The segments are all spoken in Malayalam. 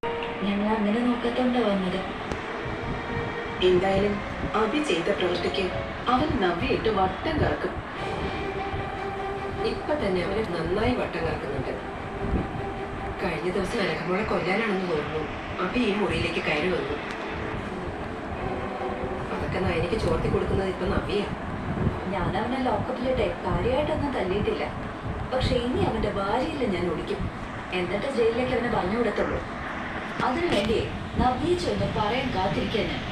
ഞങ്ങൾ അങ്ങനെ നോക്കത്തോണ്ട് വന്നത്. എന്തായാലും അഭി ചെയ്ത പ്രവൃത്തിക്ക് അവൻ നവ്യയിട്ട് വട്ടം കറക്കും. ഇപ്പൊ തന്നെ അവന് നന്നായി വട്ടം കറക്കുന്നുണ്ട്. കഴിഞ്ഞ ദിവസം അനഘമോളെ കൊല്ലാനാണെന്ന് തോന്നുന്നു അഭി ഈ മുറിയിലേക്ക് കയറി വന്നു. അതൊക്കെ നയനിക്ക് ചോർത്തി കൊടുക്കുന്നത് ഇപ്പൊ നവ്യ. ഞാൻ അവനെ ലോക്കപ്പിലിട്ടെ കാര്യമായിട്ടൊന്നും തല്ലിയിട്ടില്ല. പക്ഷെ ഇനി അവന്റെ ഭാര്യയില്ല ഞാൻ ഓടിക്കും. എന്നിട്ട് ജയിലിലേക്ക് അവനെ പറഞ്ഞു കൊടുത്തുള്ളൂ. അതിനു വേണ്ടിയേ നവ്യെ ചൊന്ന് പറയാൻ കാത്തിരിക്കാൻ ഞാൻ.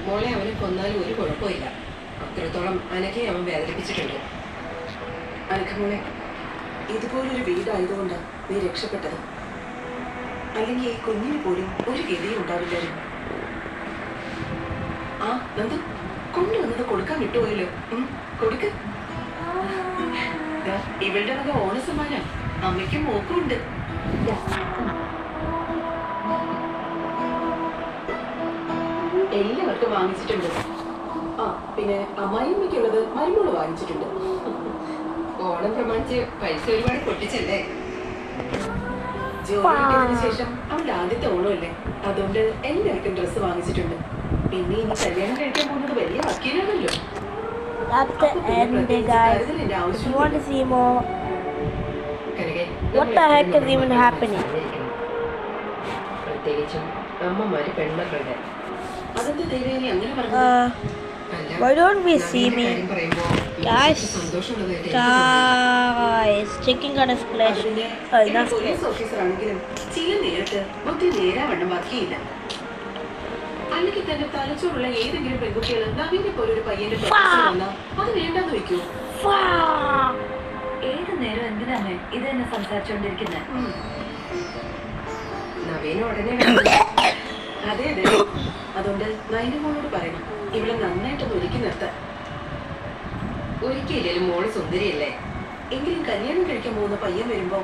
മോളെ അവനെ കൊന്നാലും ഒരു കുഴപ്പമില്ല. അത്രത്തോളം അനഘയെ അവൻ വേദനിപ്പിച്ചിട്ടുണ്ട്. അനഘമോളെ, ഇതുപോലൊരു വീടായതുകൊണ്ടാണ് നീ രക്ഷപ്പെട്ടത്. അല്ലെങ്കിൽ ഈ കുഞ്ഞിന് പോലും ഒരു ഗതിയും ഉണ്ടാവില്ലായിരുന്നു. ആ നന്ദു, കൊണ്ടുവന്നത് കൊടുക്കാൻ വിട്ടുപോയല്ലോ. കൊടുക്ക. ഇവളുടെ വക ഓണസമ്മാനം അമ്മയ്ക്കും മോക്കും ഉണ്ട്. എല്ലാവർക്കും വാങ്ങിച്ചിട്ടുണ്ട്. ആ പിന്നെ അമ്മായിമ്മയ്ക്കുള്ളത് മരുമോള് വാങ്ങിച്ചിട്ടുണ്ട്. ഓണം പ്രമാണിച്ച് പൈസ ഒരുപാട് പൊട്ടിച്ചല്ലേ. ജോലി കിട്ടിയതിനു ശേഷം അവളുടെ ആദ്യത്തെ ഓണമല്ലേ, അതുകൊണ്ട് എല്ലാവർക്കും ഡ്രസ്സ് വാങ്ങിച്ചിട്ടുണ്ട്. പിന്നെ ഇനി കല്യാണം കഴിക്കാൻ പോകുന്നത് വലിയ വക്കീലാണല്ലോ. That's the end, guys. If you want to see more, what the heck is even happening? പ്രത്യേകിച്ചും അമ്മമാര് പെൺമക്കളുടെ അതെന്ത് ധൈര്യം അങ്ങനെ പറഞ്ഞു. Why don't we see me? Guys, chicken got a splash. Police officer ആണെങ്കിലും ചില നേരത്ത് ബുദ്ധി നേരാവണ്ണം വക്കിയില്ല. അല്ലെങ്കിൽ തന്നെ തലച്ചോറുള്ള ഏതെങ്കിലും പെൺകുട്ടികൾ നവീനെ പോലൊരു പയ്യന്റെ വന്നാൽ അത് വേണ്ടെന്ന് വെക്കൂ. ഏത് നേരം എന്തിനാണ് ഇത് തന്നെ സംസാരിച്ചോണ്ടിരിക്കുന്നത്? നവീന ഉടനെ അതെ അതെ. അതുകൊണ്ട് നൈന്റെ മോളോട് പറയണം ഇവളെ നന്നായിട്ടൊന്ന് ഒരുക്കി നിർത്താൻ. ഒരിക്കലും മോള് സുന്ദരിയല്ലേ, എങ്കിലും കല്യാണം കഴിക്കാൻ പോകുന്ന പയ്യൻ വരുമ്പോ